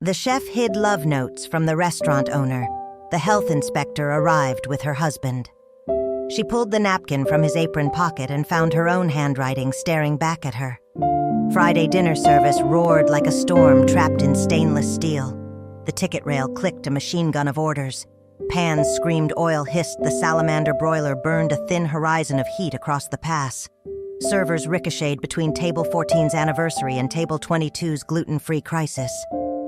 The chef hid love notes from the restaurant owner. The health inspector arrived with her husband. She pulled the napkin from his apron pocket and found her own handwriting staring back at her. Friday dinner service roared like a storm trapped in stainless steel. The ticket rail clicked a machine gun of orders. Pans screamed, oil hissed, the salamander broiler burned a thin horizon of heat across the pass. Servers ricocheted between Table 14's anniversary and Table 22's gluten-free crisis.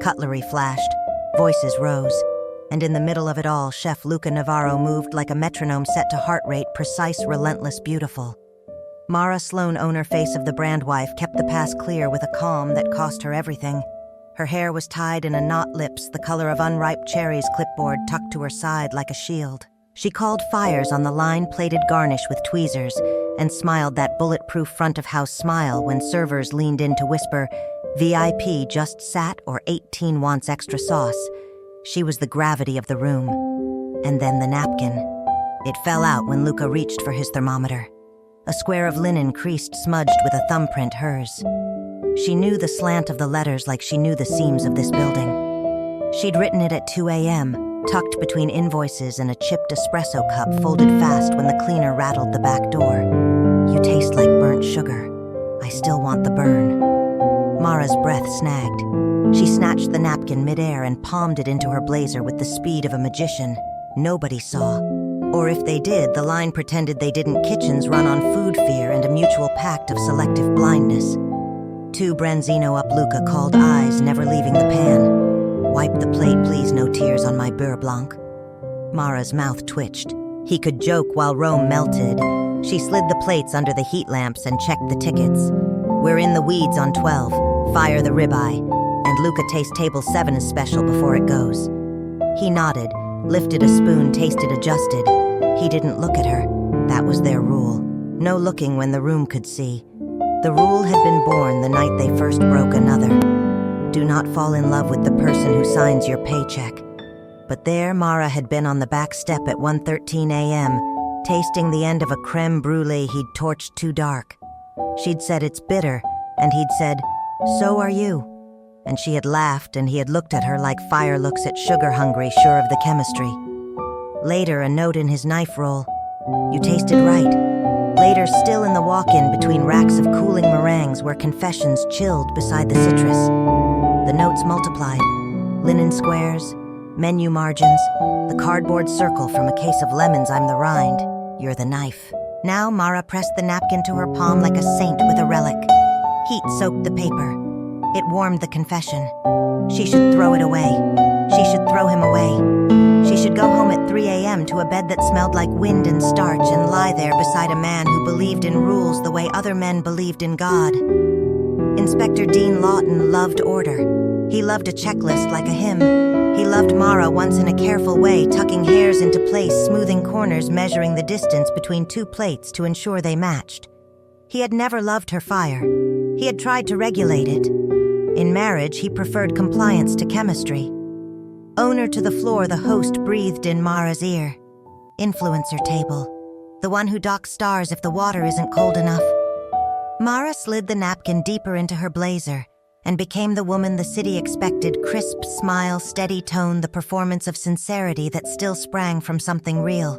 Cutlery flashed, voices rose, and in the middle of it all, Chef Luca Navarro moved like a metronome set to heart rate, precise, relentless, beautiful. Mara Sloan, owner face of the brand wife, kept the pass clear with a calm that cost her everything. Her hair was tied in a knot, lips the color of unripe cherries, clipboard tucked to her side like a shield. She called fires on the line-plated garnish with tweezers and smiled that bulletproof front-of-house smile when servers leaned in to whisper, "VIP just sat," or 18 wants extra sauce. She was the gravity of the room. And then the napkin. It fell out when Luca reached for his thermometer. A square of linen creased, smudged with a thumbprint, hers. She knew the slant of the letters like she knew the seams of this building. She'd written it at 2 a.m., tucked between invoices and a chipped espresso cup folded fast when the cleaner rattled the back door. "You taste like burnt sugar. I still want the burn." Mara's breath snagged. She snatched the napkin midair and palmed it into her blazer with the speed of a magician. Nobody saw. Or if they did, the line pretended they didn't. Kitchens run on food fear and a mutual pact of selective blindness. "2 branzino up," Luca called, eyes never leaving the pan. "Wipe the plate, please, no tears on my beurre blanc." Mara's mouth twitched. He could joke while Rome melted. She slid the plates under the heat lamps and checked the tickets. "We're in the weeds on 12. Fire the ribeye. And Luca tastes table 7 is special before it goes." He nodded, lifted a spoon, tasted, adjusted. He didn't look at her. That was their rule. No looking when the room could see. The rule had been born the night they first broke another. Do not fall in love with the person who signs your paycheck. But there Mara had been on the back step at 1:13 a.m., tasting the end of a creme brulee he'd torched too dark. She'd said, "It's bitter," and he'd said, "So are you." And she had laughed, and he had looked at her like fire looks at sugar hungry, sure of the chemistry. Later, a note in his knife roll. "You tasted right." Later, still in the walk-in between racks of cooling meringues where confessions chilled beside the citrus. The notes multiplied. Linen squares, menu margins, the cardboard circle from a case of lemons. "I'm the rind, you're the knife." Now Mara pressed the napkin to her palm like a saint with a relic. Heat soaked the paper. It warmed the confession. She should throw it away. She should throw him away. She should go home at 3 a.m. to a bed that smelled like wind and starch and lie there beside a man who believed in rules the way other men believed in God. Inspector Dean Lawton loved order. He loved a checklist like a hymn. He loved Mara once in a careful way, tucking hairs into place, smoothing corners, measuring the distance between 2 plates to ensure they matched. He had never loved her fire. He had tried to regulate it. In marriage, he preferred compliance to chemistry. Owner to the floor, the host breathed in Mara's ear. "Influencer table. The one who docks stars if the water isn't cold enough." Mara slid the napkin deeper into her blazer and became the woman the city expected, crisp smile, steady tone, the performance of sincerity that still sprang from something real.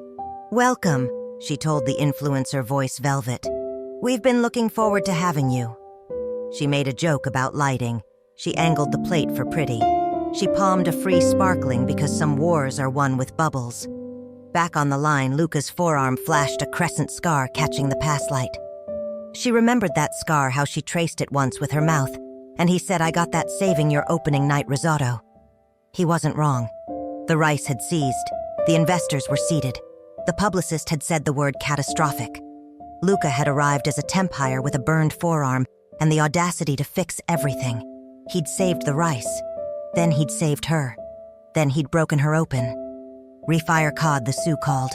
"Welcome," she told the influencer, voice velvet. "We've been looking forward to having you." She made a joke about lighting. She angled the plate for pretty. She palmed a free sparkling because some wars are won with bubbles. Back on the line, Luca's forearm flashed a crescent scar catching the pass light. She remembered that scar, how she traced it once with her mouth, and he said, "I got that saving your opening night risotto." He wasn't wrong. The rice had seized. The investors were seated. The publicist had said the word catastrophic. Luca had arrived as a temp hire with a burned forearm and the audacity to fix everything. He'd saved the rice. Then he'd saved her. Then he'd broken her open. "Refire cod," the Sioux called.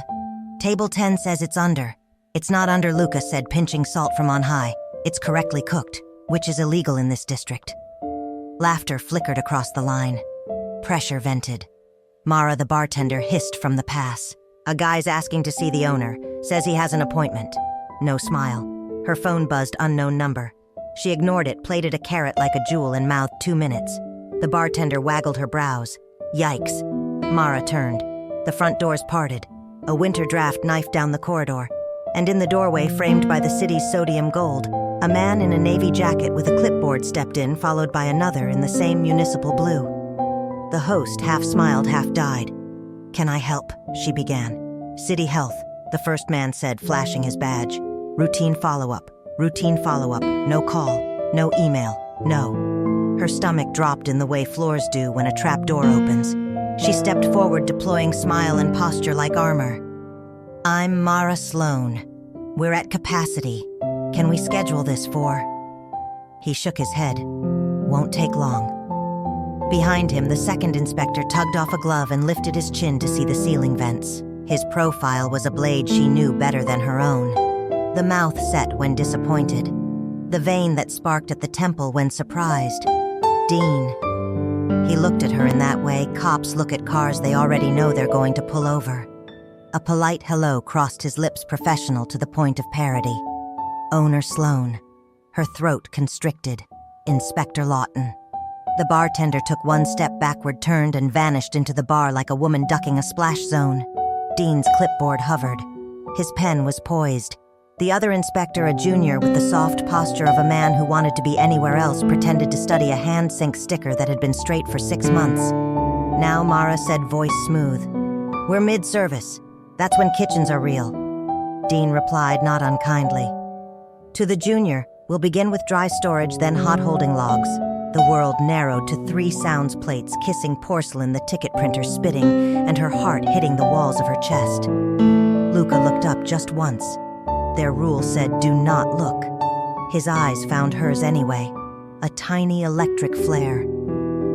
"Table 10 says it's under." "It's not under," Luca said, pinching salt from on high. "It's correctly cooked, which is illegal in this district." Laughter flickered across the line. Pressure vented. Mara, the bartender, hissed from the pass. "A guy's asking to see the owner. Says he has an appointment." No smile. Her phone buzzed, unknown number. She ignored it, plated a carrot like a jewel, and mouthed 2 minutes. The bartender waggled her brows. Yikes. Mara turned. The front doors parted. A winter draft knifed down the corridor. And in the doorway, framed by the city's sodium gold, a man in a navy jacket with a clipboard stepped in, followed by another in the same municipal blue. The host half smiled, half died. "Can I help?" she began. "City Health," the first man said, flashing his badge. Routine follow-up. No call. No email. No." Her stomach dropped in the way floors do when a trap door opens. She stepped forward, deploying smile and posture like armor. "I'm Mara Sloan. We're at capacity. Can we schedule this for?" He shook his head. "Won't take long." Behind him, the second inspector tugged off a glove and lifted his chin to see the ceiling vents. His profile was a blade she knew better than her own. The mouth set when disappointed. The vein that sparked at the temple when surprised. Dean. He looked at her in that way cops look at cars they already know they're going to pull over. A polite hello crossed his lips, professional to the point of parody. Owner Sloan. Her throat constricted. Inspector Lawton. The bartender took one step backward, turned, and vanished into the bar like a woman ducking a splash zone. Dean's clipboard hovered. His pen was poised. The other inspector, a junior with the soft posture of a man who wanted to be anywhere else, pretended to study a hand-sync sticker that had been straight for 6 months. Now Mara said, voice smooth, "We're mid-service. That's when kitchens are real." Dean replied, not unkindly. To the junior, "We'll begin with dry storage, then hot holding logs." The world narrowed to 3 sounds plates, kissing porcelain, the ticket printer spitting, and her heart hitting the walls of her chest. Luca looked up just once. Their rule said, do not look. His eyes found hers anyway. A tiny electric flare.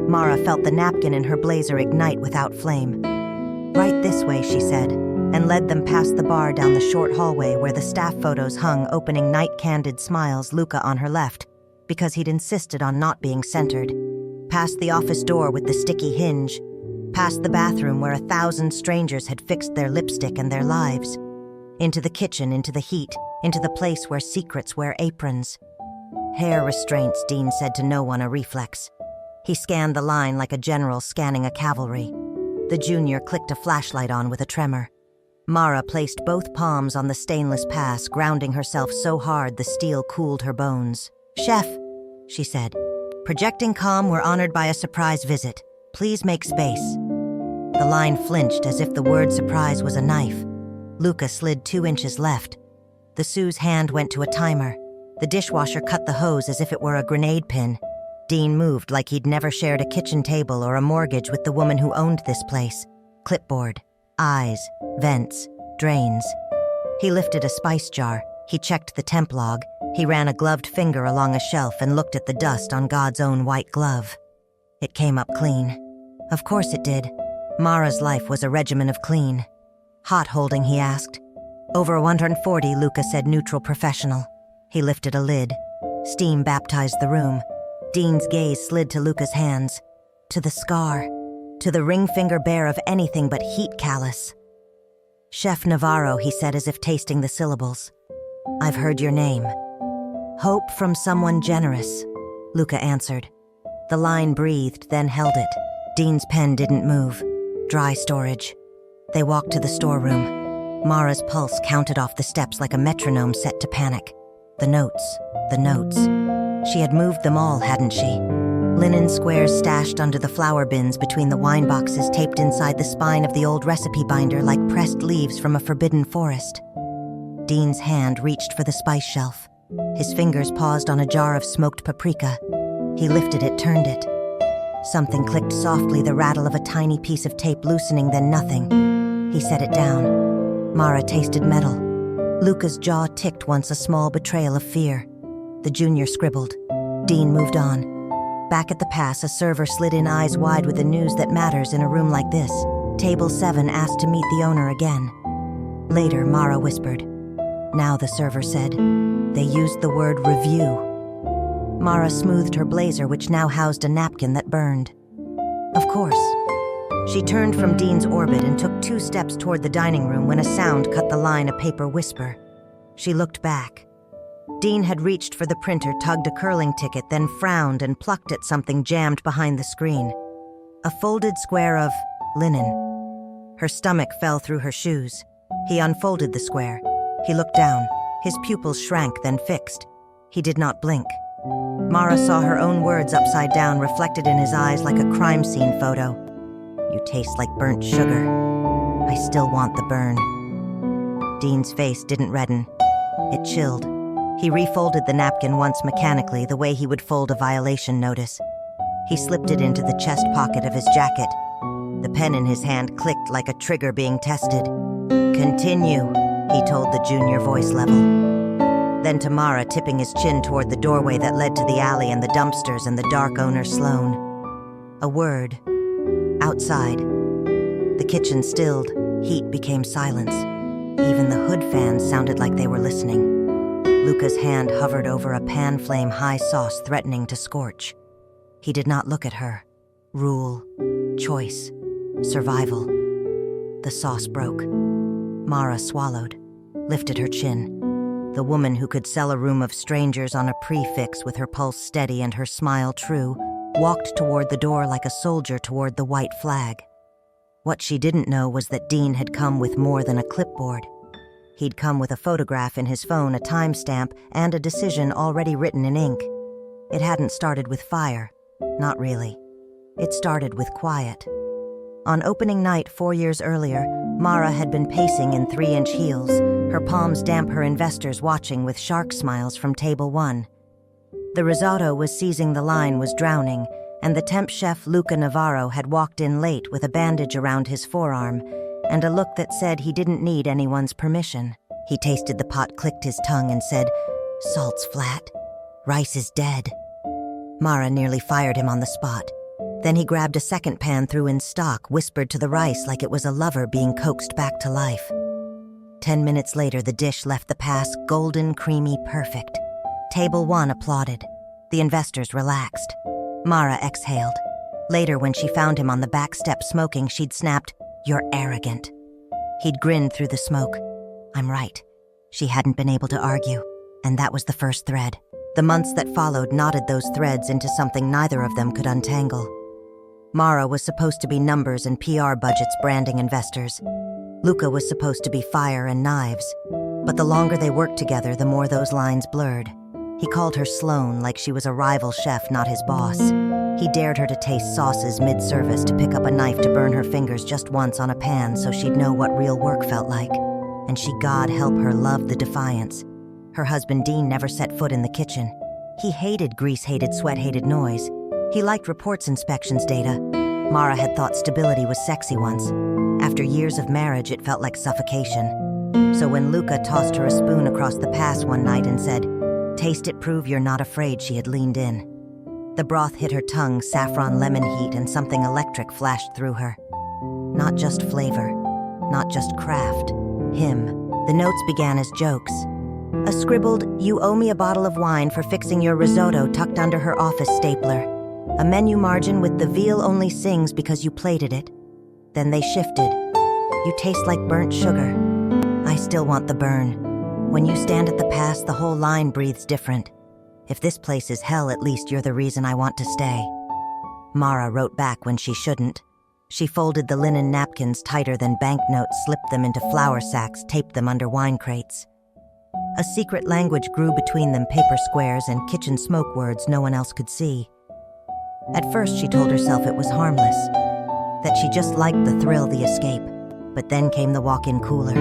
Mara felt the napkin in her blazer ignite without flame. "Right this way," she said, and led them past the bar down the short hallway where the staff photos hung, opening night candid smiles, Luca on her left, because he'd insisted on not being centered. Past the office door with the sticky hinge. Past the bathroom where 1,000 strangers had fixed their lipstick and their lives. Into the kitchen, into the heat, into the place where secrets wear aprons. Hair restraints, Dean said to no one, a reflex. He scanned the line like a general scanning a cavalry. The junior clicked a flashlight on with a tremor. Mara placed both palms on the stainless pass, grounding herself so hard the steel cooled her bones. "Chef," she said. "Projecting comm, we're honored by a surprise visit. Please make space." The line flinched as if the word surprise was a knife. Luca slid 2 inches left. The Sue's hand went to a timer. The dishwasher cut the hose as if it were a grenade pin. Dean moved like he'd never shared a kitchen table or a mortgage with the woman who owned this place. Clipboard, eyes, vents, drains. He lifted a spice jar. He checked the temp log. He ran a gloved finger along a shelf and looked at the dust on God's own white glove. It came up clean. Of course it did. Mara's life was a regimen of clean. "Hot holding?" he asked. "Over 140, Luca said, neutral professional." He lifted a lid. Steam baptized the room. Dean's gaze slid to Luca's hands. To the scar. To the ring finger bare of anything but heat callus. "Chef Navarro," he said as if tasting the syllables. "I've heard your name." "Hope from someone generous," Luca answered. The line breathed, then held it. Dean's pen didn't move. Dry storage. They walked to the storeroom. Mara's pulse counted off the steps like a metronome set to panic. The notes. She had moved them all, hadn't she? Linen squares stashed under the flower bins between the wine boxes, taped inside the spine of the old recipe binder like pressed leaves from a forbidden forest. Dean's hand reached for the spice shelf. His fingers paused on a jar of smoked paprika. He lifted it, turned it. Something clicked softly, the rattle of a tiny piece of tape loosening, then nothing. He set it down. Mara tasted metal. Luca's jaw ticked once, a small betrayal of fear. The junior scribbled. Dean moved on. Back at the pass, a server slid in, eyes wide with the news that matters in a room like this. Table 7 asked to meet the owner again. Later, Mara whispered. Now, the server said. They used the word review. Mara smoothed her blazer, which now housed a napkin that burned. Of course. She turned from Dean's orbit and took 2 steps toward the dining room when a sound cut the line, a paper whisper. She looked back. Dean had reached for the printer, tugged a curling ticket, then frowned and plucked at something jammed behind the screen. A folded square of linen. Her stomach fell through her shoes. He unfolded the square. He looked down. His pupils shrank, then fixed. He did not blink. Mara saw her own words upside down, reflected in his eyes like a crime scene photo. "You taste like burnt sugar. I still want the burn." Dean's face didn't redden. It chilled. He refolded the napkin once mechanically, the way he would fold a violation notice. He slipped it into the chest pocket of his jacket. The pen in his hand clicked like a trigger being tested. "Continue," he told the junior voice level. Then to Mara, tipping his chin toward the doorway that led to the alley and the dumpsters and the dark owner Sloane. A word. Outside. The kitchen stilled. Heat became silence. Even the hood fans sounded like they were listening. Luca's hand hovered over a pan flame high sauce threatening to scorch. He did not look at her. Rule. Choice. Survival. The sauce broke. Mara swallowed, lifted her chin. The woman who could sell a room of strangers on a prefix with her pulse steady and her smile true walked toward the door like a soldier toward the white flag. What she didn't know was that Dean had come with more than a clipboard. He'd come with a photograph in his phone, a timestamp, and a decision already written in ink. It hadn't started with fire. Not really. It started with quiet. On opening night 4 years earlier, Mara had been pacing in 3-inch heels, her palms damp, her investors watching with shark smiles from table 1. The risotto was seizing the line, was drowning, and the temp chef Luca Navarro had walked in late with a bandage around his forearm and a look that said he didn't need anyone's permission. He tasted the pot, clicked his tongue, and said, "Salt's flat. Rice is dead." Mara nearly fired him on the spot. Then he grabbed a second pan, threw in stock, whispered to the rice like it was a lover being coaxed back to life. 10 minutes later, the dish left the pass golden, creamy, perfect. Table 1 applauded. The investors relaxed. Mara exhaled. Later, when she found him on the back step smoking, she'd snapped, "You're arrogant." He'd grinned through the smoke. "I'm right." She hadn't been able to argue, and that was the first thread. The months that followed knotted those threads into something neither of them could untangle. Mara was supposed to be numbers and PR budgets branding investors. Luca was supposed to be fire and knives. But the longer they worked together, the more those lines blurred. He called her Sloane like she was a rival chef, not his boss. He dared her to taste sauces mid-service, to pick up a knife to burn her fingers just once on a pan so she'd know what real work felt like. And she, God help her, loved the defiance. Her husband Dean never set foot in the kitchen. He hated grease, hated sweat, hated noise. He liked reports, inspections, data. Mara had thought stability was sexy once. After years of marriage, it felt like suffocation. So when Luca tossed her a spoon across the pass one night and said, "Taste it, prove you're not afraid," she had leaned in. The broth hit her tongue, saffron lemon heat, and something electric flashed through her. Not just flavor, not just craft, him. The notes began as jokes. A scribbled, "You owe me a bottle of wine for fixing your risotto," tucked under her office stapler. A menu margin with "The veal only sings because you plated it." Then they shifted. "You taste like burnt sugar. I still want the burn." When you stand at the pass, the whole line breathes different. "If this place is hell, at least you're the reason I want to stay." Mara wrote back when she shouldn't. She folded the linen napkins tighter than banknotes, slipped them into flour sacks, taped them under wine crates. A secret language grew between them, paper squares and kitchen smoke words no one else could see. At first, she told herself it was harmless, that she just liked the thrill, the escape. But then came the walk-in cooler.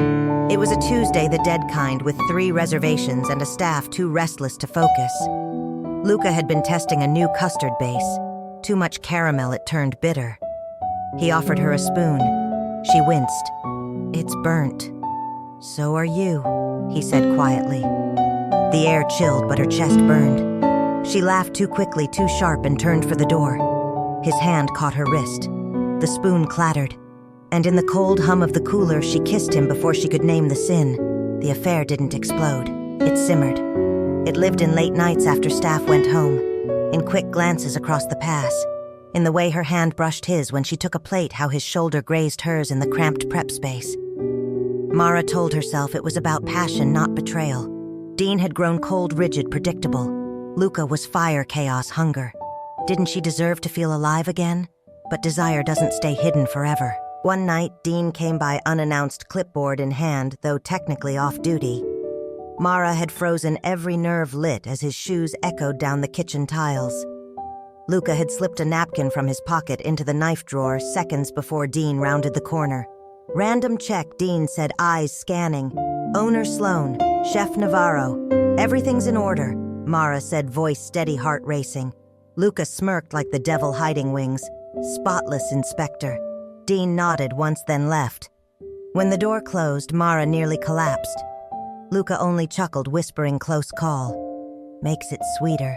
It was a Tuesday, the dead kind, with 3 reservations and a staff too restless to focus. Luca had been testing a new custard base. Too much caramel, it turned bitter. He offered her a spoon. She winced. "It's burnt." "So are you," he said quietly. The air chilled, but her chest burned. She laughed too quickly, too sharp, and turned for the door. His hand caught her wrist. The spoon clattered. And in the cold hum of the cooler, she kissed him before she could name the sin. The affair didn't explode. It simmered. It lived in late nights after staff went home, in quick glances across the pass, in the way her hand brushed his when she took a plate, how his shoulder grazed hers in the cramped prep space. Mara told herself it was about passion, not betrayal. Dean had grown cold, rigid, predictable. Luca was fire, chaos, hunger. Didn't she deserve to feel alive again? But desire doesn't stay hidden forever. One night, Dean came by unannounced, clipboard in hand, though technically off duty. Mara had frozen, every nerve lit as his shoes echoed down the kitchen tiles. Luca had slipped a napkin from his pocket into the knife drawer seconds before Dean rounded the corner. Random check, Dean said, eyes scanning. Owner Sloan, Chef Navarro. Everything's in order, Mara said, voice steady, heart racing. Luca smirked like the devil hiding wings. Spotless, Inspector. Dean nodded once, then left. When the door closed, Mara nearly collapsed. Luca only chuckled, whispering, close call. Makes it sweeter.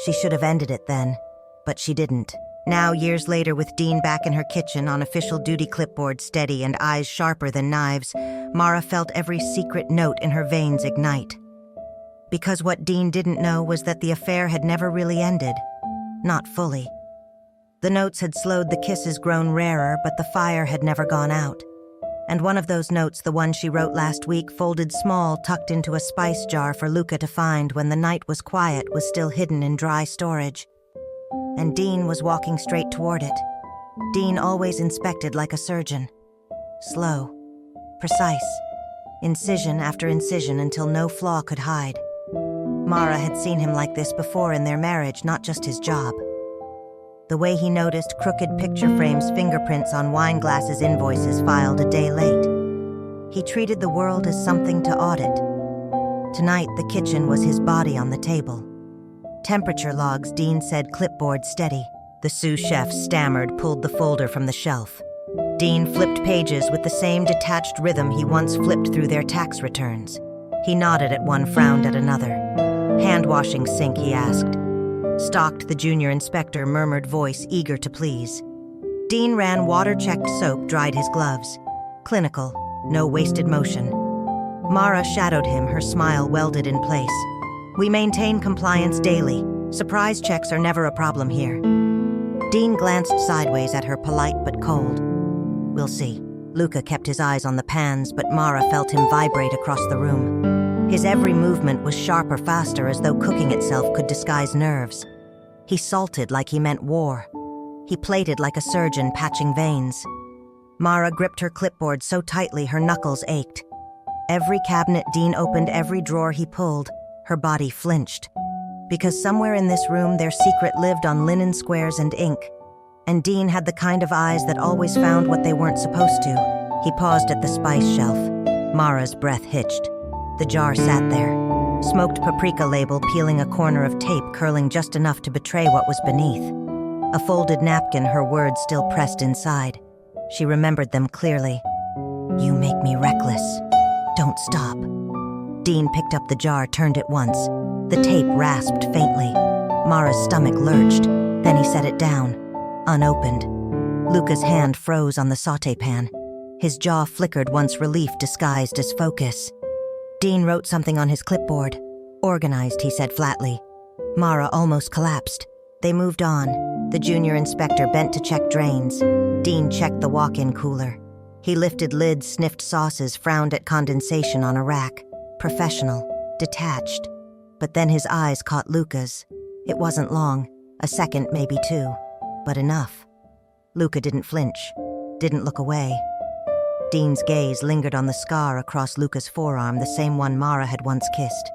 She should have ended it then, but she didn't. Now, years later, with Dean back in her kitchen on official duty, clipboard steady and eyes sharper than knives, Mara felt every secret note in her veins ignite. Because what Dean didn't know was that the affair had never really ended. Not fully. The notes had slowed, the kisses grown rarer, but the fire had never gone out. And one of those notes, the one she wrote last week, folded small, tucked into a spice jar for Luca to find when the night was quiet, was still hidden in dry storage. And Dean was walking straight toward it. Dean always inspected like a surgeon. Slow. Precise. Incision after incision until no flaw could hide. Mara had seen him like this before in their marriage, not just his job. The way he noticed crooked picture frames, fingerprints on wine glasses, invoices filed a day late. He treated the world as something to audit. Tonight, the kitchen was his body on the table. Temperature logs, Dean said, clipboard steady. The sous chef stammered, pulled the folder from the shelf. Dean flipped pages with the same detached rhythm he once flipped through their tax returns. He nodded at one, frowned at another. Hand-washing sink, he asked. Stocked, the junior inspector, murmured, voice eager to please. Dean ran water-checked soap, dried his gloves. Clinical, no wasted motion. Mara shadowed him, her smile welded in place. We maintain compliance daily. Surprise checks are never a problem here. Dean glanced sideways at her, polite but cold. We'll see. Luca kept his eyes on the pans, but Mara felt him vibrate across the room. His every movement was sharper, faster, as though cooking itself could disguise nerves. He salted like he meant war. He plated like a surgeon patching veins. Mara gripped her clipboard so tightly her knuckles ached. Every cabinet Dean opened, every drawer he pulled, her body flinched. Because somewhere in this room their secret lived on linen squares and ink. And Dean had the kind of eyes that always found what they weren't supposed to. He paused at the spice shelf. Mara's breath hitched. The jar sat there. Smoked paprika label peeling, a corner of tape curling just enough to betray what was beneath. A folded napkin, her words still pressed inside. She remembered them clearly. You make me reckless. Don't stop. Dean picked up the jar, turned it once. The tape rasped faintly. Mara's stomach lurched. Then he set it down, unopened. Luca's hand froze on the sauté pan. His jaw flickered once, relief disguised as focus. Dean wrote something on his clipboard. Organized, he said flatly. Mara almost collapsed. They moved on. The junior inspector bent to check drains. Dean checked the walk-in cooler. He lifted lids, sniffed sauces, frowned at condensation on a rack. Professional. Detached. But then his eyes caught Luca's. It wasn't long. A second, maybe two. But enough. Luca didn't flinch. Didn't look away. Dean's gaze lingered on the scar across Luca's forearm, the same one Mara had once kissed.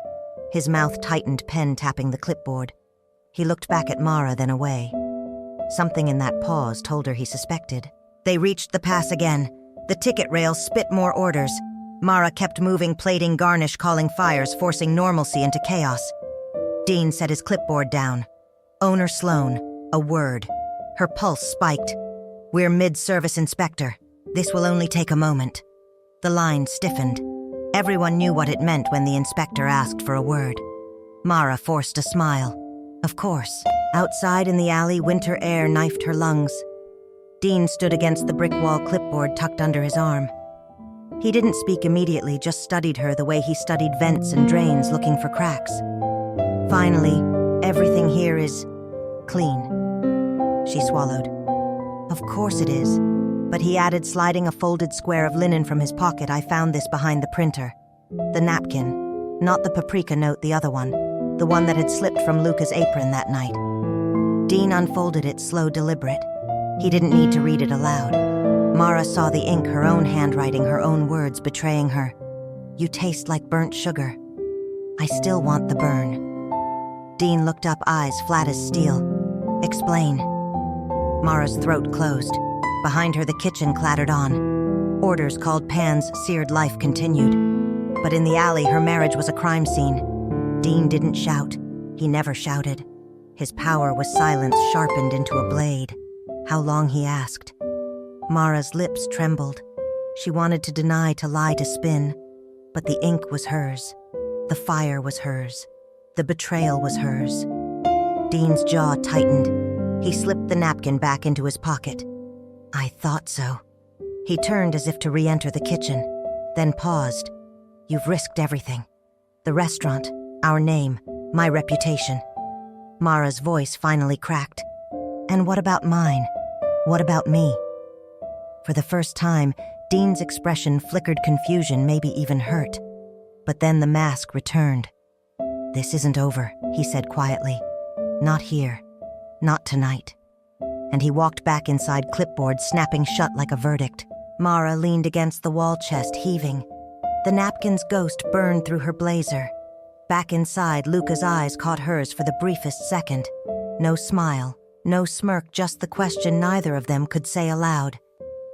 His mouth tightened, pen tapping the clipboard. He looked back at Mara, then away. Something in that pause told her he suspected. They reached the pass again. The ticket rail spit more orders. Mara kept moving, plating, garnish, calling fires, forcing normalcy into chaos. Dean set his clipboard down. Owner Sloan. A word. Her pulse spiked. We're mid-service, Inspector. This will only take a moment. The line stiffened. Everyone knew what it meant when the inspector asked for a word. Mara forced a smile. Of course. Outside in the alley, winter air knifed her lungs. Dean stood against the brick wall, clipboard tucked under his arm. He didn't speak immediately, just studied her the way he studied vents and drains, looking for cracks. Finally, everything here is clean. She swallowed. Of course it is. But he added, sliding a folded square of linen from his pocket. I found this behind the printer. The napkin. Not the paprika note, the other one. The one that had slipped from Luca's apron that night. Dean unfolded it, slow, deliberate. He didn't need to read it aloud. Mara saw the ink, her own handwriting, her own words betraying her. "You taste like burnt sugar. I still want the burn." Dean looked up, eyes flat as steel. "Explain." Mara's throat closed. Behind her, the kitchen clattered on. Orders called pans, seared, life continued. But in the alley, her marriage was a crime scene. Dean didn't shout. He never shouted. His power was silence sharpened into a blade. How long, he asked. Mara's lips trembled. She wanted to deny, to lie, to spin. But the ink was hers. The fire was hers. The betrayal was hers. Dean's jaw tightened. He slipped the napkin back into his pocket. "I thought so." He turned as if to re-enter the kitchen, then paused. "You've risked everything. The restaurant, our name, my reputation." Mara's voice finally cracked. "And what about mine? What about me?" For the first time, Dean's expression flickered confusion, maybe even hurt. But then the mask returned. "This isn't over," he said quietly. "Not here. Not tonight." And he walked back inside, clipboard snapping shut like a verdict. Mara leaned against the wall chest, heaving. The napkin's ghost burned through her blazer. Back inside, Luca's eyes caught hers for the briefest second. No smile, no smirk, just the question neither of them could say aloud.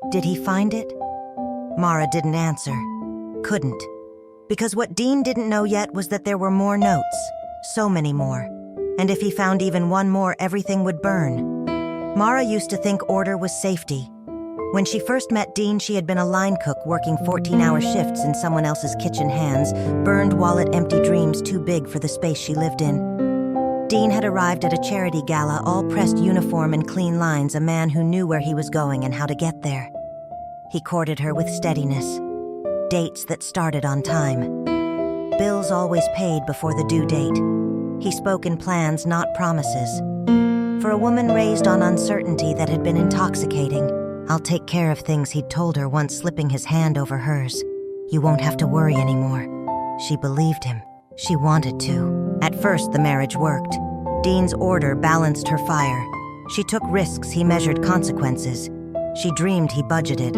Did he find it? Mara didn't answer. Couldn't. Because what Dean didn't know yet was that there were more notes. So many more. And if he found even one more, everything would burn. Mara used to think order was safety. When she first met Dean, she had been a line cook working 14-hour shifts in someone else's kitchen hands, burned wallet, empty dreams too big for the space she lived in. Dean had arrived at a charity gala, all pressed uniform and clean lines, a man who knew where he was going and how to get there. He courted her with steadiness. Dates that started on time. Bills always paid before the due date. He spoke in plans, not promises. For a woman raised on uncertainty that had been intoxicating, "I'll take care of things," he'd told her once, slipping his hand over hers. "You won't have to worry anymore." She believed him. She wanted to. At first, the marriage worked. Dean's order balanced her fire. She took risks, he measured consequences. She dreamed, he budgeted.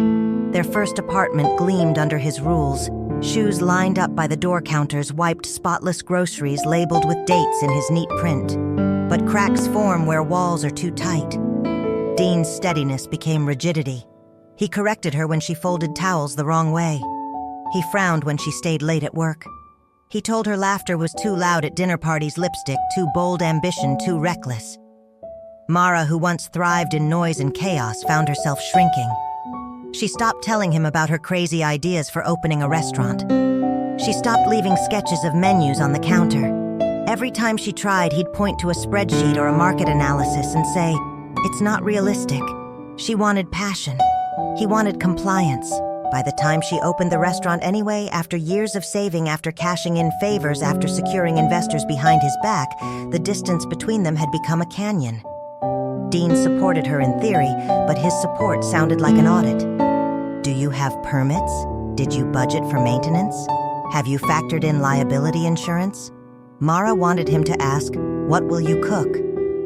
Their first apartment gleamed under his rules. Shoes lined up by the door counters, wiped spotless groceries labeled with dates in his neat print. But cracks form where walls are too tight. Dean's steadiness became rigidity. He corrected her when she folded towels the wrong way. He frowned when she stayed late at work. He told her laughter was too loud at dinner parties, lipstick, too bold, ambition, too reckless. Mara, who once thrived in noise and chaos, found herself shrinking. She stopped telling him about her crazy ideas for opening a restaurant. She stopped leaving sketches of menus on the counter. Every time she tried, he'd point to a spreadsheet or a market analysis and say, "It's not realistic." She wanted passion. He wanted compliance. By the time she opened the restaurant anyway, after years of saving, after cashing in favors, after securing investors behind his back, the distance between them had become a canyon. Dean supported her in theory, but his support sounded like an audit. "Do you have permits? Did you budget for maintenance? Have you factored in liability insurance?" Mara wanted him to ask, "What will you cook?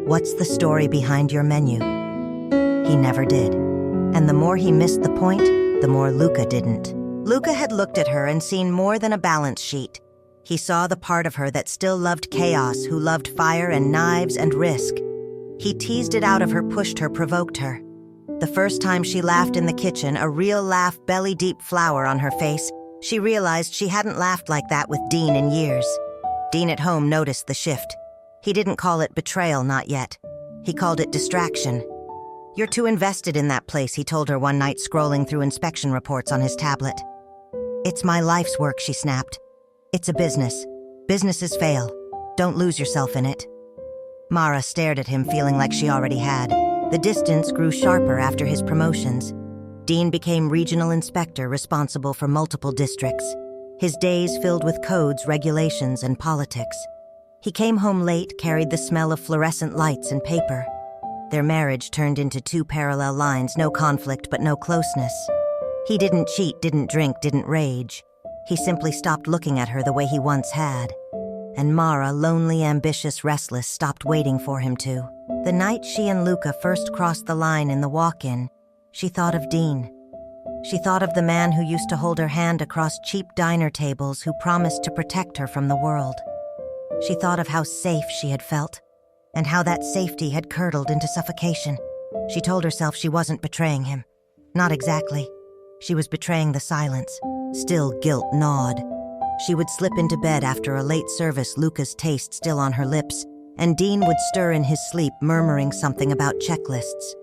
What's the story behind your menu?" He never did. And the more he missed the point, the more Luca didn't. Luca had looked at her and seen more than a balance sheet. He saw the part of her that still loved chaos, who loved fire and knives and risk. He teased it out of her, pushed her, provoked her. The first time she laughed in the kitchen, a real laugh, belly-deep flour on her face, she realized she hadn't laughed like that with Dean in years. Dean at home noticed the shift. He didn't call it betrayal, not yet. He called it distraction. "You're too invested in that place," he told her one night, scrolling through inspection reports on his tablet. "It's my life's work," she snapped. "It's a business. Businesses fail. Don't lose yourself in it." Mara stared at him, feeling like she already had. The distance grew sharper after his promotions. Dean became regional inspector, responsible for multiple districts. His days filled with codes, regulations, and politics. He came home late, carried the smell of fluorescent lights and paper. Their marriage turned into two parallel lines, no conflict but no closeness. He didn't cheat, didn't drink, didn't rage. He simply stopped looking at her the way he once had. And Mara, lonely, ambitious, restless, stopped waiting for him to. The night she and Luca first crossed the line in the walk-in, she thought of Dean. She thought of the man who used to hold her hand across cheap diner tables, who promised to protect her from the world. She thought of how safe she had felt, and how that safety had curdled into suffocation. She told herself she wasn't betraying him. Not exactly. She was betraying the silence. Still, guilt gnawed. She would slip into bed after a late service, Luca's taste still on her lips, and Dean would stir in his sleep, murmuring something about checklists.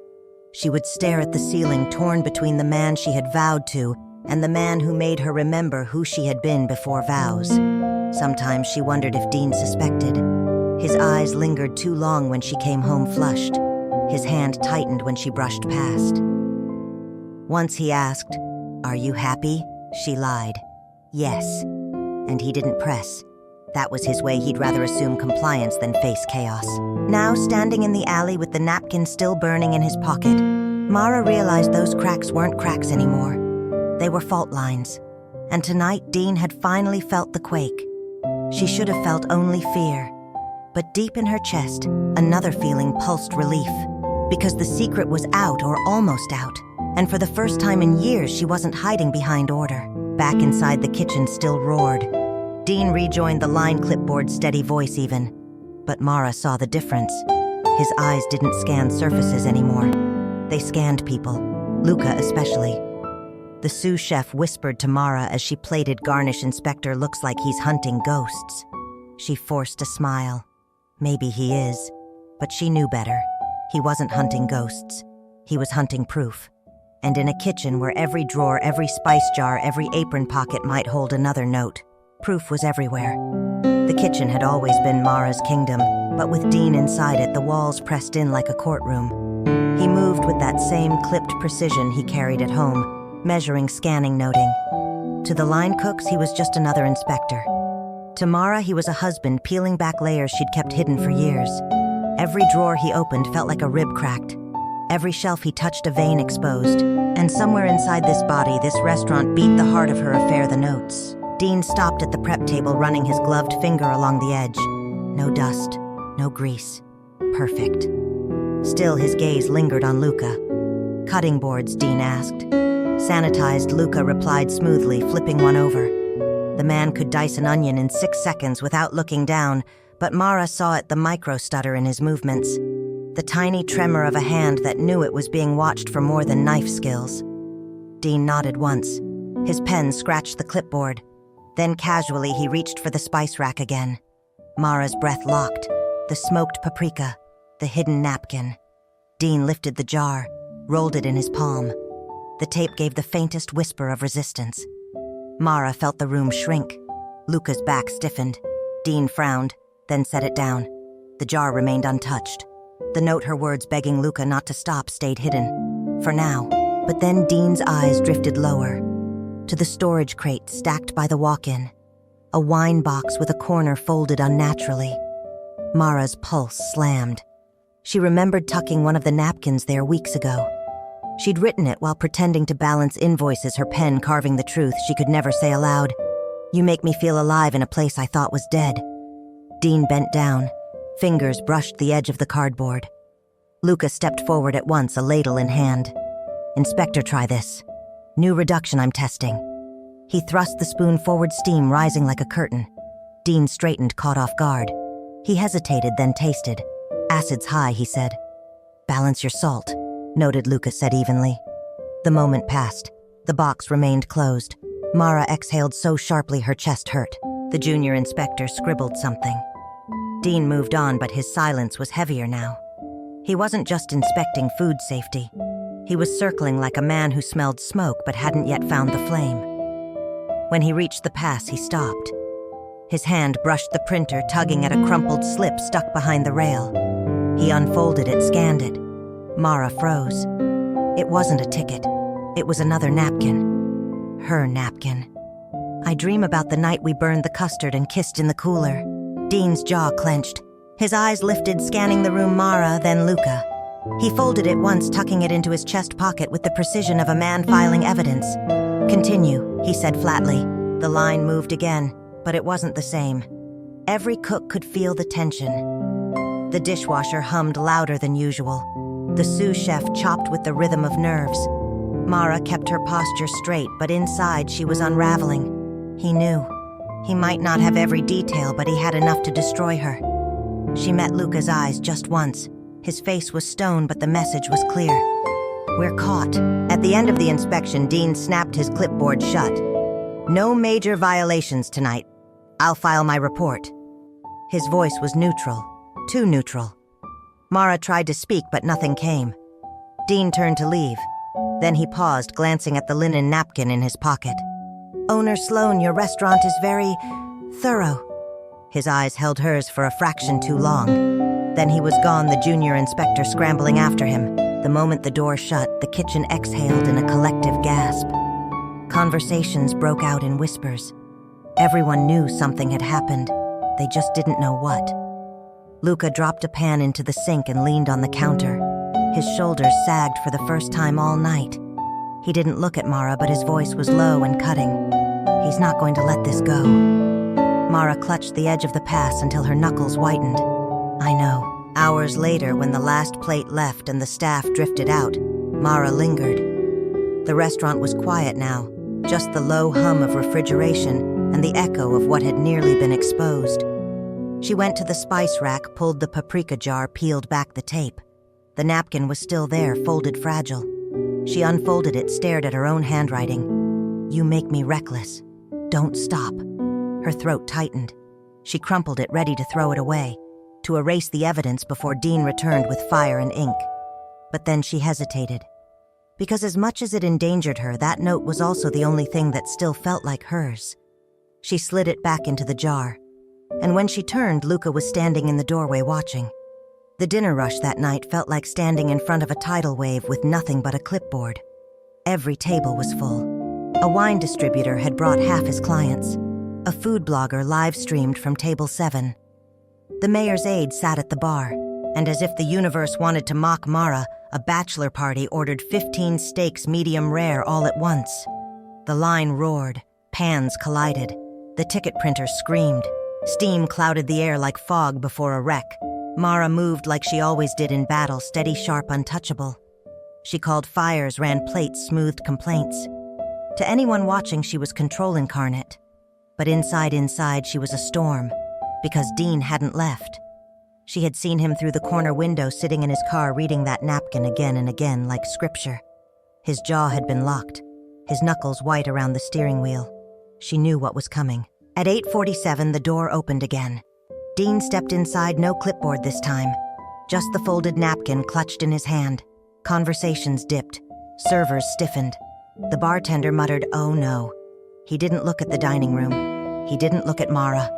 She would stare at the ceiling, torn between the man she had vowed to and the man who made her remember who she had been before vows. Sometimes she wondered if Dean suspected. His eyes lingered too long when she came home flushed. His hand tightened when she brushed past. Once he asked, "Are you happy?" She lied. Yes. And he didn't press. That was his way. He'd rather assume compliance than face chaos. Now, standing in the alley with the napkin still burning in his pocket, Mara realized those cracks weren't cracks anymore. They were fault lines. And tonight, Dean had finally felt the quake. She should have felt only fear. But deep in her chest, another feeling pulsed relief. Because the secret was out, or almost out. And for the first time in years, she wasn't hiding behind order. Back inside, the kitchen still roared. Dean rejoined the line, clipboard's steady voice even. But Mara saw the difference. His eyes didn't scan surfaces anymore. They scanned people, Luca especially. The sous chef whispered to Mara as she plated garnish. "Inspector looks like he's hunting ghosts." She forced a smile. Maybe he is. But she knew better. He wasn't hunting ghosts. He was hunting proof. And in a kitchen where every drawer, every spice jar, every apron pocket might hold another note, proof was everywhere. The kitchen had always been Mara's kingdom, but with Dean inside it, the walls pressed in like a courtroom. He moved with that same clipped precision he carried at home, measuring, scanning, noting. To the line cooks, he was just another inspector. To Mara, he was a husband peeling back layers she'd kept hidden for years. Every drawer he opened felt like a rib cracked. Every shelf he touched, a vein exposed. And somewhere inside this body, this restaurant beat the heart of her affair, the notes. Dean stopped at the prep table, running his gloved finger along the edge. No dust, no grease. Perfect. Still, his gaze lingered on Luca. "Cutting boards?" Dean asked. "Sanitized," Luca replied smoothly, flipping one over. The man could dice an onion in 6 seconds without looking down, but Mara saw it, the micro-stutter in his movements. The tiny tremor of a hand that knew it was being watched for more than knife skills. Dean nodded once. His pen scratched the clipboard. Then casually he reached for the spice rack again. Mara's breath locked. The smoked paprika. The hidden napkin. Dean lifted the jar, rolled it in his palm. The tape gave the faintest whisper of resistance. Mara felt the room shrink. Luca's back stiffened. Dean frowned, then set it down. The jar remained untouched. The note, her words begging Luca not to stop, stayed hidden. For now. But then Dean's eyes drifted lower. To the storage crate stacked by the walk-in. A wine box with a corner folded unnaturally. Mara's pulse slammed. She remembered tucking one of the napkins there weeks ago. She'd written it while pretending to balance invoices, her pen carving the truth she could never say aloud. "You make me feel alive in a place I thought was dead." Dean bent down. Fingers brushed the edge of the cardboard. Luca stepped forward at once, a ladle in hand. "Inspector, try this. New reduction I'm testing." He thrust the spoon forward, steam rising like a curtain. Dean straightened, caught off guard. He hesitated, then tasted. "Acid's high," he said. "Balance your salt," noted, Luca said evenly. The moment passed. The box remained closed. Mara exhaled so sharply her chest hurt. The junior inspector scribbled something. Dean moved on, but his silence was heavier now. He wasn't just inspecting food safety. He was circling like a man who smelled smoke but hadn't yet found the flame. When he reached the pass, he stopped. His hand brushed the printer, tugging at a crumpled slip stuck behind the rail. He unfolded it, scanned it. Mara froze. It wasn't a ticket. It was another napkin. Her napkin. "I dream about the night we burned the custard and kissed in the cooler." Dean's jaw clenched. His eyes lifted, scanning the room. Mara, then Luca. He folded it once, tucking it into his chest pocket with the precision of a man filing evidence. "Continue," he said flatly. The line moved again, but it wasn't the same. Every cook could feel the tension. The dishwasher hummed louder than usual. The sous chef chopped with the rhythm of nerves. Mara kept her posture straight, but inside she was unraveling. He knew. He might not have every detail, but he had enough to destroy her. She met Luca's eyes just once. His face was stone, but the message was clear. We're caught. At the end of the inspection, Dean snapped his clipboard shut. No major violations tonight. I'll file my report. His voice was neutral. Too neutral. Mara tried to speak, but nothing came. Dean turned to leave. Then he paused, glancing at the linen napkin in his pocket. Owner Sloan, your restaurant is very thorough. His eyes held hers for a fraction too long. Then he was gone, the junior inspector scrambling after him. The moment the door shut, the kitchen exhaled in a collective gasp. Conversations broke out in whispers. Everyone knew something had happened. They just didn't know what. Luca dropped a pan into the sink and leaned on the counter. His shoulders sagged for the first time all night. He didn't look at Mara, but his voice was low and cutting. He's not going to let this go. Mara clutched the edge of the pass until her knuckles whitened. I know. Hours later, when the last plate left and the staff drifted out, Mara lingered. The restaurant was quiet now, just the low hum of refrigeration and the echo of what had nearly been exposed. She went to the spice rack, pulled the paprika jar, peeled back the tape. The napkin was still there, folded fragile. She unfolded it, stared at her own handwriting. You make me reckless. Don't stop. Her throat tightened. She crumpled it, ready to throw it away, to erase the evidence before Dean returned with fire and ink. But then she hesitated. Because as much as it endangered her, that note was also the only thing that still felt like hers. She slid it back into the jar. And when she turned, Luca was standing in the doorway watching. The dinner rush that night felt like standing in front of a tidal wave with nothing but a clipboard. Every table was full. A wine distributor had brought half his clients. A food blogger live-streamed from table 7. The mayor's aide sat at the bar, and as if the universe wanted to mock Mara, a bachelor party ordered 15 steaks medium rare all at once. The line roared, pans collided. The ticket printer screamed. Steam clouded the air like fog before a wreck. Mara moved like she always did in battle, steady, sharp, untouchable. She called fires, ran plates, smoothed complaints. To anyone watching, she was control incarnate. But inside, she was a storm, because Dean hadn't left. She had seen him through the corner window, sitting in his car, reading that napkin again and again like scripture. His jaw had been locked, his knuckles white around the steering wheel. She knew what was coming. At 8:47, the door opened again. Dean stepped inside, no clipboard this time. Just the folded napkin clutched in his hand. Conversations dipped. Servers stiffened. The bartender muttered, "Oh no." He didn't look at the dining room. He didn't look at Mara.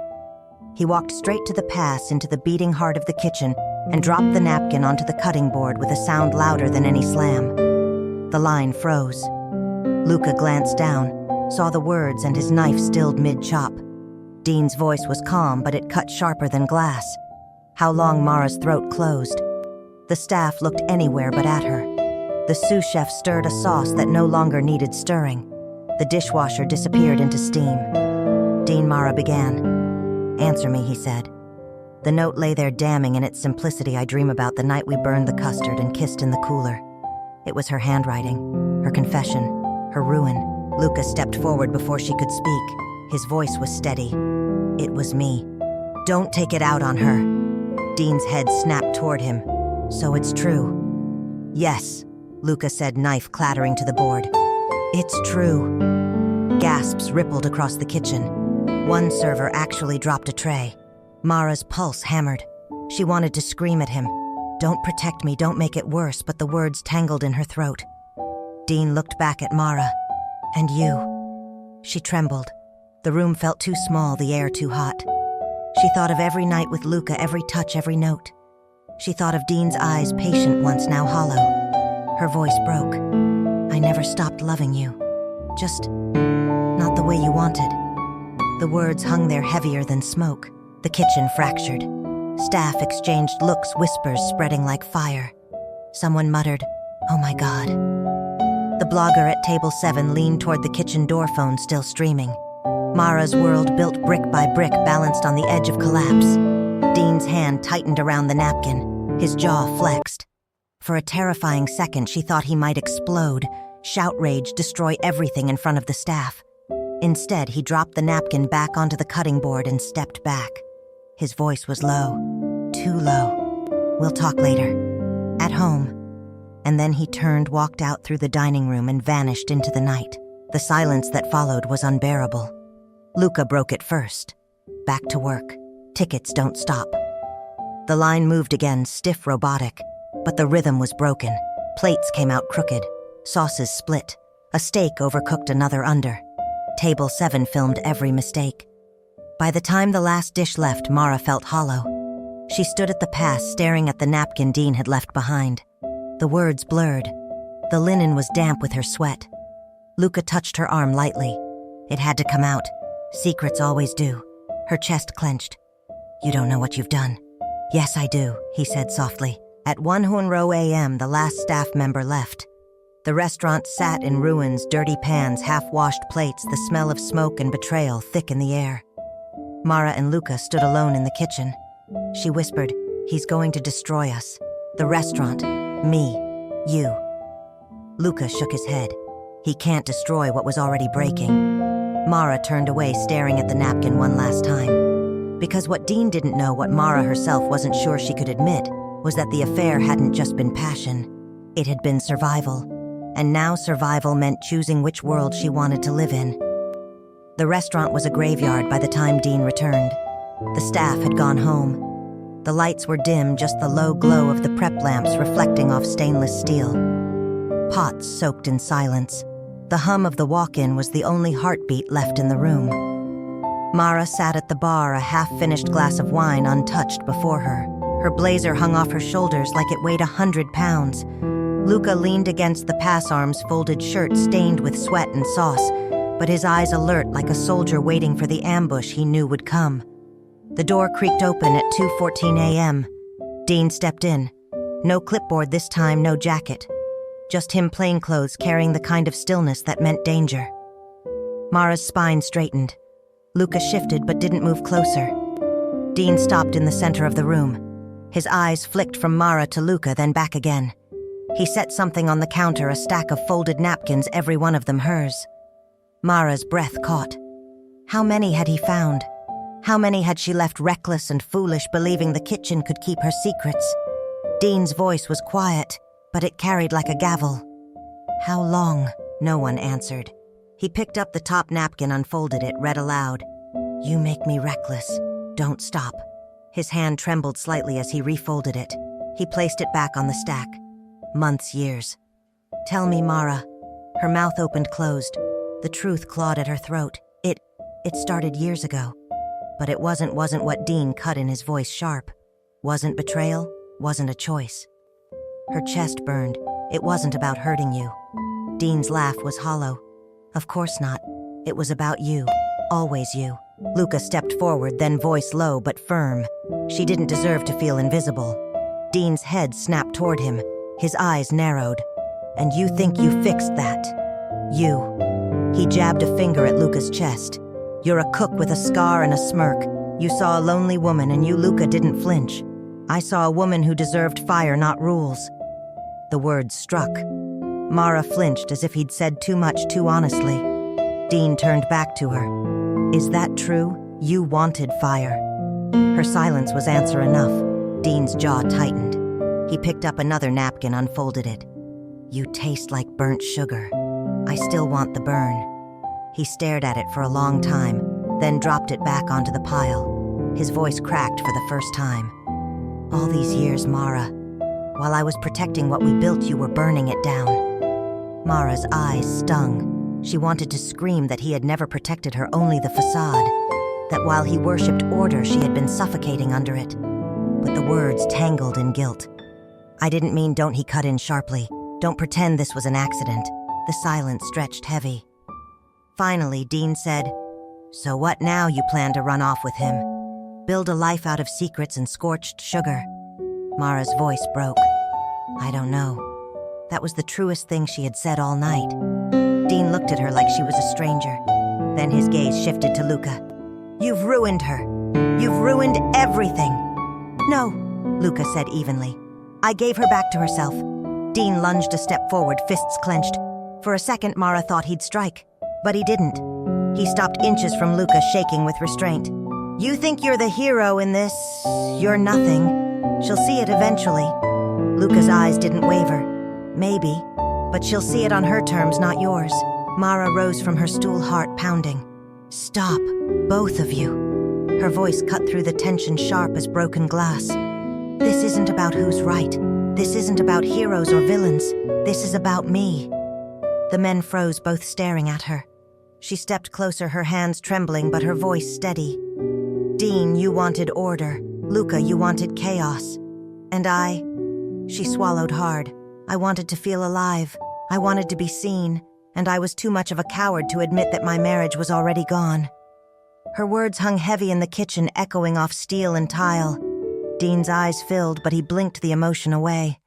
He walked straight to the pass, into the beating heart of the kitchen, and dropped the napkin onto the cutting board with a sound louder than any slam. The line froze. Luca glanced down, saw the words, and his knife stilled mid-chop. Dean's voice was calm, but it cut sharper than glass. How long Mara's throat closed. The staff looked anywhere but at her. The sous chef stirred a sauce that no longer needed stirring. The dishwasher disappeared into steam. Dean, Mara began. "Answer me," he said. The note lay there damning in its simplicity. "I dream about the night we burned the custard and kissed in the cooler." It was her handwriting, her confession, her ruin. Luca stepped forward before she could speak. His voice was steady. "It was me. Don't take it out on her." Dean's head snapped toward him. "So it's true?" "Yes," Luca said, knife clattering to the board. "It's true." Gasps rippled across the kitchen. One server actually dropped a tray. Mara's pulse hammered. She wanted to scream at him. "Don't protect me, don't make it worse," but the words tangled in her throat. Dean looked back at Mara. "And you?" She trembled. The room felt too small, the air too hot. She thought of every night with Luca, every touch, every note. She thought of Dean's eyes, patient once, now hollow. Her voice broke. "I never stopped loving you. Just not the way you wanted." The words hung there heavier than smoke. The kitchen fractured. Staff exchanged looks, whispers spreading like fire. Someone muttered, "Oh my God." The blogger at table 7 leaned toward the kitchen door, phone still streaming. Mara's world, built brick by brick, balanced on the edge of collapse. Dean's hand tightened around the napkin. His jaw flexed. For a terrifying second, she thought he might explode, shout rage, destroy everything in front of the staff. Instead, he dropped the napkin back onto the cutting board and stepped back. His voice was low, too low. "We'll talk later. At home." And then he turned, walked out through the dining room, and vanished into the night. The silence that followed was unbearable. Luca broke it first. "Back to work. Tickets don't stop." The line moved again, stiff, robotic. But the rhythm was broken. Plates came out crooked. Sauces split. A steak overcooked another under. Table 7 filmed every mistake. By the time the last dish left, Mara felt hollow. She stood at the pass, staring at the napkin Dean had left behind. The words blurred. The linen was damp with her sweat. Luca touched her arm lightly. It had to come out. Secrets always do. Her chest clenched. "You don't know what you've done." "Yes, I do," he said softly. At 1:00 a.m., the last staff member left. The restaurant sat in ruins, dirty pans, half-washed plates, the smell of smoke and betrayal thick in the air. Mara and Luca stood alone in the kitchen. She whispered, "He's going to destroy us. The restaurant. Me. You." Luca shook his head. "He can't destroy what was already breaking." Mara turned away, staring at the napkin one last time. Because what Dean didn't know, what Mara herself wasn't sure she could admit, was that the affair hadn't just been passion. It had been survival. And now survival meant choosing which world she wanted to live in. The restaurant was a graveyard by the time Dean returned. The staff had gone home. The lights were dim, just the low glow of the prep lamps reflecting off stainless steel. Pots soaked in silence. The hum of the walk-in was the only heartbeat left in the room. Mara sat at the bar, a half-finished glass of wine untouched before her. Her blazer hung off her shoulders like it weighed 100 pounds. Luca leaned against the pass arms, folded shirt stained with sweat and sauce, but his eyes alert like a soldier waiting for the ambush he knew would come. The door creaked open at 2:14 a.m. Dean stepped in. No clipboard this time, no jacket. Just him, plainclothes, carrying the kind of stillness that meant danger. Mara's spine straightened. Luca shifted but didn't move closer. Dean stopped in the center of the room. His eyes flicked from Mara to Luca, then back again. He set something on the counter, a stack of folded napkins, every one of them hers. Mara's breath caught. How many had he found? How many had she left reckless and foolish, believing the kitchen could keep her secrets? Dean's voice was quiet, but it carried like a gavel. "How long?" No one answered. He picked up the top napkin, unfolded it, read aloud. "You make me reckless. Don't stop." His hand trembled slightly as he refolded it. He placed it back on the stack. Months, years. "Tell me, Mara." Her mouth opened, closed. The truth clawed at her throat. It started years ago. But it wasn't what Dean cut in his voice sharp. Wasn't betrayal, wasn't a choice. Her chest burned. It wasn't about hurting you. Dean's laugh was hollow. Of course not. It was about you. Always you. Luca stepped forward, then voice low but firm. She didn't deserve to feel invisible. Dean's head snapped toward him. His eyes narrowed. "And you think you fixed that? You." He jabbed a finger at Luca's chest. "You're a cook with a scar and a smirk. You saw a lonely woman and you, Luca, didn't flinch. I saw a woman who deserved fire, not rules." The words struck. Mara flinched as if he'd said too much too honestly. Dean turned back to her. "Is that true? You wanted fire." Her silence was answer enough. Dean's jaw tightened. He picked up another napkin, unfolded it. "You taste like burnt sugar. I still want the burn." He stared at it for a long time, then dropped it back onto the pile. His voice cracked for the first time. "All these years, Mara. While I was protecting what we built, you were burning it down." Mara's eyes stung. She wanted to scream that he had never protected her, only the facade. That while he worshipped order, she had been suffocating under it. But the words tangled in guilt. "I didn't mean," don't he cut in sharply. "Don't pretend this was an accident." The silence stretched heavy. Finally, Dean said, "So what now? You plan to run off with him? Build a life out of secrets and scorched sugar?" Mara's voice broke. "I don't know." That was the truest thing she had said all night. Dean looked at her like she was a stranger. Then his gaze shifted to Luca. "You've ruined her. You've ruined everything." "No," Luca said evenly. "I gave her back to herself." Dean lunged a step forward, fists clenched. For a second, Mara thought he'd strike, but he didn't. He stopped inches from Luca, shaking with restraint. "You think you're the hero in this? You're nothing. She'll see it eventually." Luca's eyes didn't waver. "Maybe, but she'll see it on her terms, not yours." Mara rose from her stool, heart pounding. "Stop, both of you." Her voice cut through the tension sharp as broken glass. "This isn't about who's right. This isn't about heroes or villains. This is about me." The men froze, both staring at her. She stepped closer, her hands trembling, but her voice steady. "Dean, you wanted order. Luca, you wanted chaos. And I..." She swallowed hard. "I wanted to feel alive. I wanted to be seen. And I was too much of a coward to admit that my marriage was already gone." Her words hung heavy in the kitchen, echoing off steel and tile. Dean's eyes filled, but he blinked the emotion away.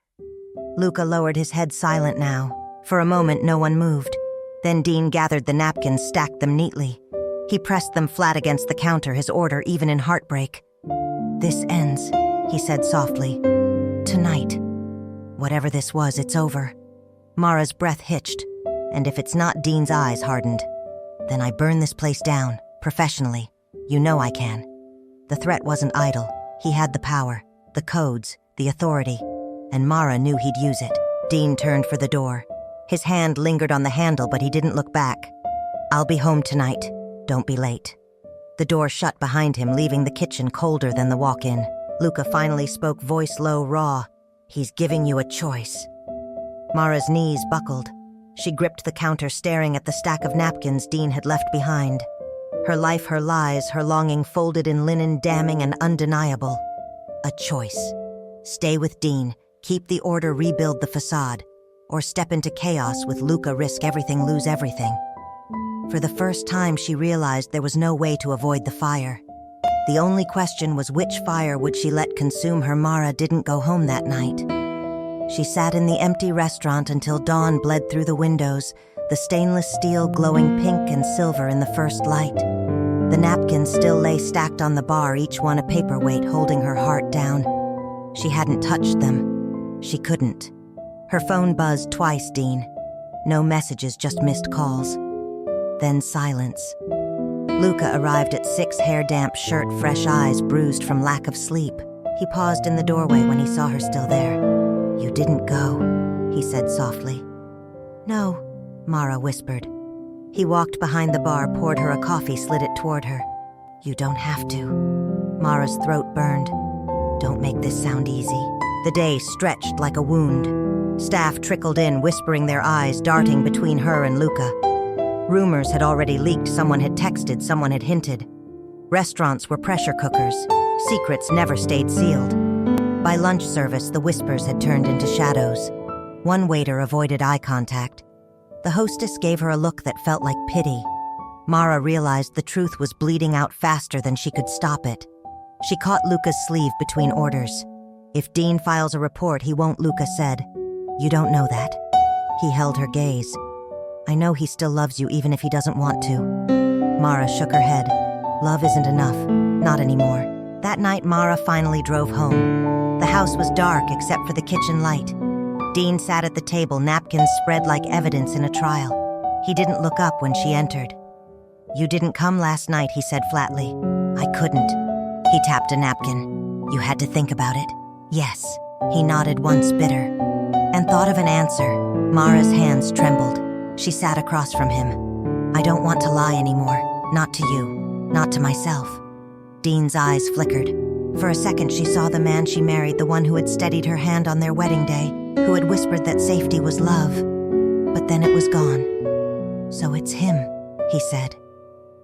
Luca lowered his head, silent now. For a moment, no one moved. Then Dean gathered the napkins, stacked them neatly. He pressed them flat against the counter, his order even in heartbreak. "This ends," he said softly. "Tonight. Whatever this was, it's over." Mara's breath hitched. "And if it's not," Dean's eyes hardened, "then I burn this place down, professionally. You know I can." The threat wasn't idle. He had the power, the codes, the authority, and Mara knew he'd use it. Dean turned for the door. His hand lingered on the handle, but he didn't look back. "I'll be home tonight. Don't be late." The door shut behind him, leaving the kitchen colder than the walk-in. Luca finally spoke, voice low, raw. "He's giving you a choice." Mara's knees buckled. She gripped the counter, staring at the stack of napkins Dean had left behind. Her life, her lies, her longing folded in linen, damning and undeniable. A choice. Stay with Dean, keep the order, rebuild the facade, or step into chaos with Luca, risk everything, lose everything. For the first time, she realized there was no way to avoid the fire. The only question was, which fire would she let consume her? Mara didn't go home that night. She sat in the empty restaurant until dawn bled through the windows, the stainless steel glowing pink and silver in the first light. The napkins still lay stacked on the bar, each one a paperweight holding her heart down. She hadn't touched them. She couldn't. Her phone buzzed twice, Dean. No messages, just missed calls. Then silence. Luca arrived at 6, hair damp, shirt, fresh eyes bruised from lack of sleep. He paused in the doorway when he saw her still there. "You didn't go," he said softly. "No," Mara whispered. He walked behind the bar, poured her a coffee, slid it toward her. "You don't have to." Mara's throat burned. "Don't make this sound easy." The day stretched like a wound. Staff trickled in, whispering their eyes, darting between her and Luca. Rumors had already leaked, someone had texted, someone had hinted. Restaurants were pressure cookers. Secrets never stayed sealed. By lunch service, the whispers had turned into shadows. One waiter avoided eye contact. The hostess gave her a look that felt like pity. Mara realized the truth was bleeding out faster than she could stop it. She caught Luca's sleeve between orders. "If Dean files a report, he won't," Luca said. "You don't know that." He held her gaze. "I know he still loves you, even if he doesn't want to." Mara shook her head. "Love isn't enough. Not anymore." That night, Mara finally drove home. The house was dark except for the kitchen light. Dean sat at the table, napkins spread like evidence in a trial. He didn't look up when she entered. "You didn't come last night," he said flatly. "I couldn't." He tapped a napkin. "You had to think about it." "Yes." He nodded once, bitter. And thought of an answer. Mara's hands trembled. She sat across from him. "I don't want to lie anymore. Not to you. Not to myself." Dean's eyes flickered. For a second, she saw the man she married, the one who had steadied her hand on their wedding day, who had whispered that safety was love. But then it was gone. "So it's him," he said.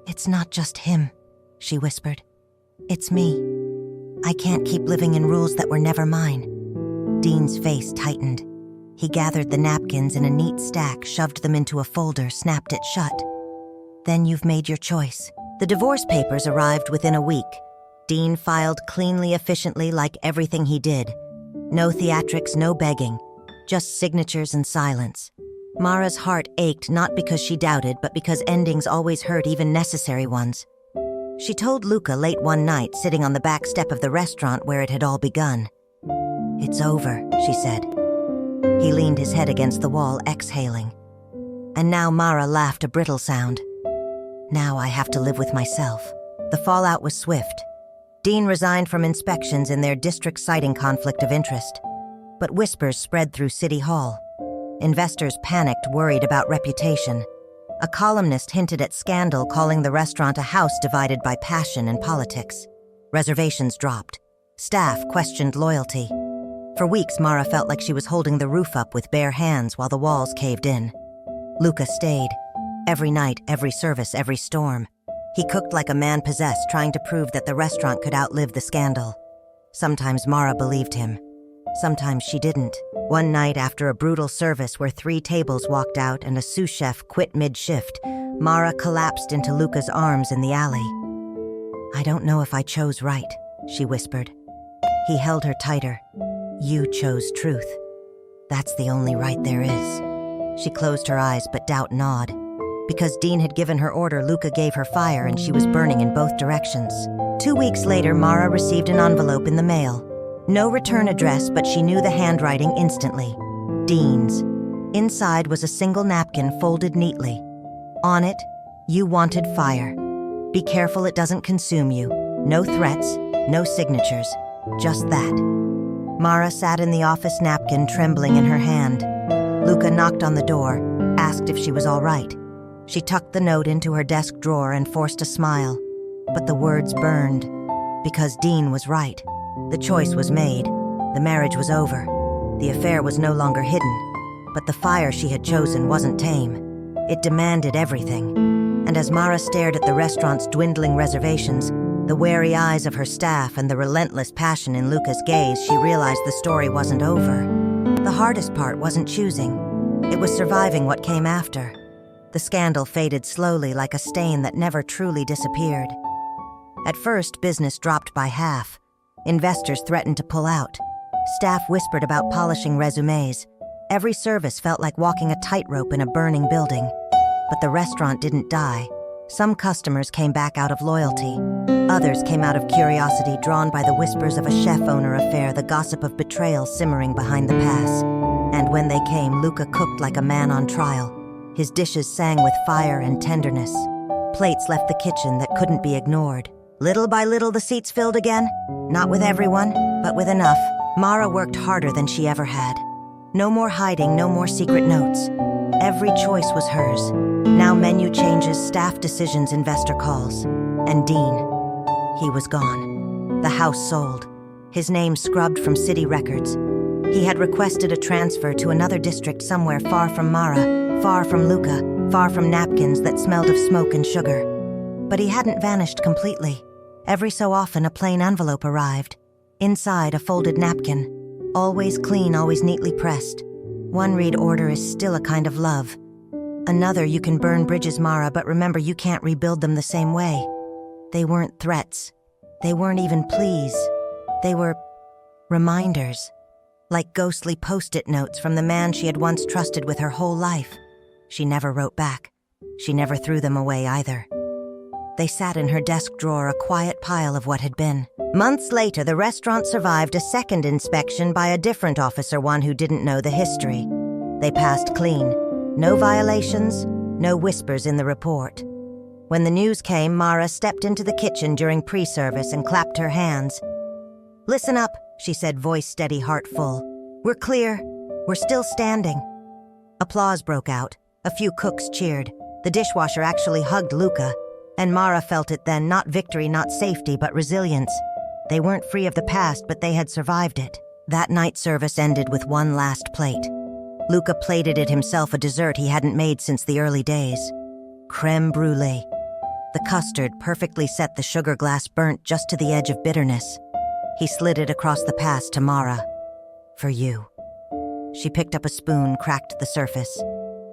"It's not just him," she whispered. "It's me. I can't keep living in rules that were never mine." Dean's face tightened. He gathered the napkins in a neat stack, shoved them into a folder, snapped it shut. "Then you've made your choice." The divorce papers arrived within a week. Dean filed cleanly, efficiently, like everything he did. No theatrics, no begging, just signatures and silence. Mara's heart ached not because she doubted, but because endings always hurt, even necessary ones. She told Luca late one night, sitting on the back step of the restaurant where it had all begun. "It's over," she said. He leaned his head against the wall, exhaling. And now Mara laughed, a brittle sound. "Now I have to live with myself." The fallout was swift. Dean resigned from inspections in their district, citing conflict of interest. But whispers spread through City Hall. Investors panicked, worried about reputation. A columnist hinted at scandal, calling the restaurant a house divided by passion and politics. Reservations dropped. Staff questioned loyalty. For weeks, Mara felt like she was holding the roof up with bare hands while the walls caved in. Luca stayed. Every night, every service, every storm. He cooked like a man possessed, trying to prove that the restaurant could outlive the scandal. Sometimes Mara believed him. Sometimes she didn't. One night, after a brutal service where 3 tables walked out and a sous chef quit mid-shift, Mara collapsed into Luca's arms in the alley. "I don't know if I chose right," she whispered. He held her tighter. "You chose truth. That's the only right there is." She closed her eyes, but doubt gnawed. Because Dean had given her order, Luca gave her fire, and she was burning in both directions. 2 weeks later, Mara received an envelope in the mail. No return address, but she knew the handwriting instantly. Dean's. Inside was a single napkin folded neatly. On it, "You wanted fire. Be careful it doesn't consume you. No threats, no signatures. Just that." Mara sat in the office, napkin trembling in her hand. Luca knocked on the door, asked if she was all right. She tucked the note into her desk drawer and forced a smile. But the words burned. Because Dean was right. The choice was made. The marriage was over. The affair was no longer hidden. But the fire she had chosen wasn't tame. It demanded everything. And as Mara stared at the restaurant's dwindling reservations, the wary eyes of her staff, and the relentless passion in Luca's gaze, she realized the story wasn't over. The hardest part wasn't choosing. It was surviving what came after. The scandal faded slowly, like a stain that never truly disappeared. At first, business dropped by half. Investors threatened to pull out. Staff whispered about polishing resumes. Every service felt like walking a tightrope in a burning building. But the restaurant didn't die. Some customers came back out of loyalty. Others came out of curiosity, drawn by the whispers of a chef-owner affair, the gossip of betrayal simmering behind the pass. And when they came, Luca cooked like a man on trial. His dishes sang with fire and tenderness. Plates left the kitchen that couldn't be ignored. Little by little, the seats filled again. Not with everyone, but with enough. Mara worked harder than she ever had. No more hiding, no more secret notes. Every choice was hers. Now menu changes, staff decisions, investor calls. And Dean, he was gone. The house sold. His name scrubbed from city records. He had requested a transfer to another district somewhere far from Mara, far from Luca, far from napkins that smelled of smoke and sugar. But he hadn't vanished completely. Every so often, a plain envelope arrived. Inside, a folded napkin. Always clean, always neatly pressed. One read, "Order is still a kind of love." Another, "You can burn bridges, Mara, but remember you can't rebuild them the same way." They weren't threats. They weren't even pleas. They were reminders. Like ghostly post-it notes from the man she had once trusted with her whole life. She never wrote back. She never threw them away either. They sat in her desk drawer, a quiet pile of what had been. Months later, the restaurant survived a second inspection by a different officer, one who didn't know the history. They passed clean. No violations, no whispers in the report. When the news came, Mara stepped into the kitchen during pre-service and clapped her hands. "Listen up," she said, voice steady, heart full. "We're clear. We're still standing." Applause broke out. A few cooks cheered. The dishwasher actually hugged Luca. And Mara felt it then, not victory, not safety, but resilience. They weren't free of the past, but they had survived it. That night service ended with one last plate. Luca plated it himself, a dessert he hadn't made since the early days. Creme brulee. The custard perfectly set, the sugar glass burnt just to the edge of bitterness. He slid it across the pass to Mara. "For you." She picked up a spoon, cracked the surface.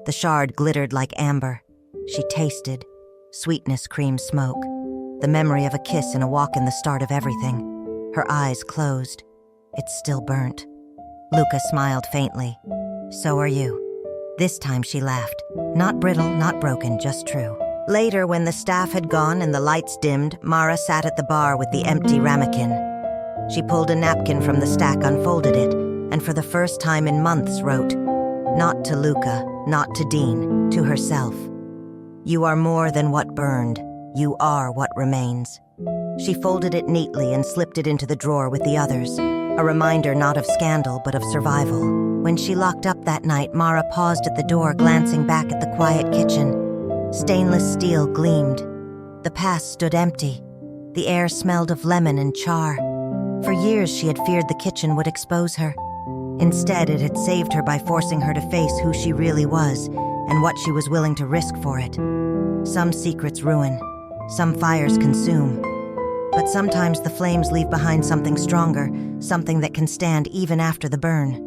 The shard glittered like amber. She tasted. Sweetness, cream, smoke. The memory of a kiss and a walk in the start of everything. Her eyes closed. It still burnt. Luca smiled faintly. "So are you." This time she laughed. Not brittle, not broken, just true. Later, when the staff had gone and the lights dimmed, Mara sat at the bar with the empty ramekin. She pulled a napkin from the stack, unfolded it, and for the first time in months wrote, not to Luca, not to Dean, to herself. You are more than what burned. You are what remains. She folded it neatly and slipped it into the drawer with the others, a reminder not of scandal but of survival. When she locked up that night, Mara paused at the door, glancing back at the quiet kitchen. Stainless steel gleamed. The past stood empty. The air smelled of lemon and char. For years she had feared the kitchen would expose her. Instead, it had saved her by forcing her to face who she really was and what she was willing to risk for it. Some secrets ruin, some fires consume. But sometimes the flames leave behind something stronger, something that can stand even after the burn.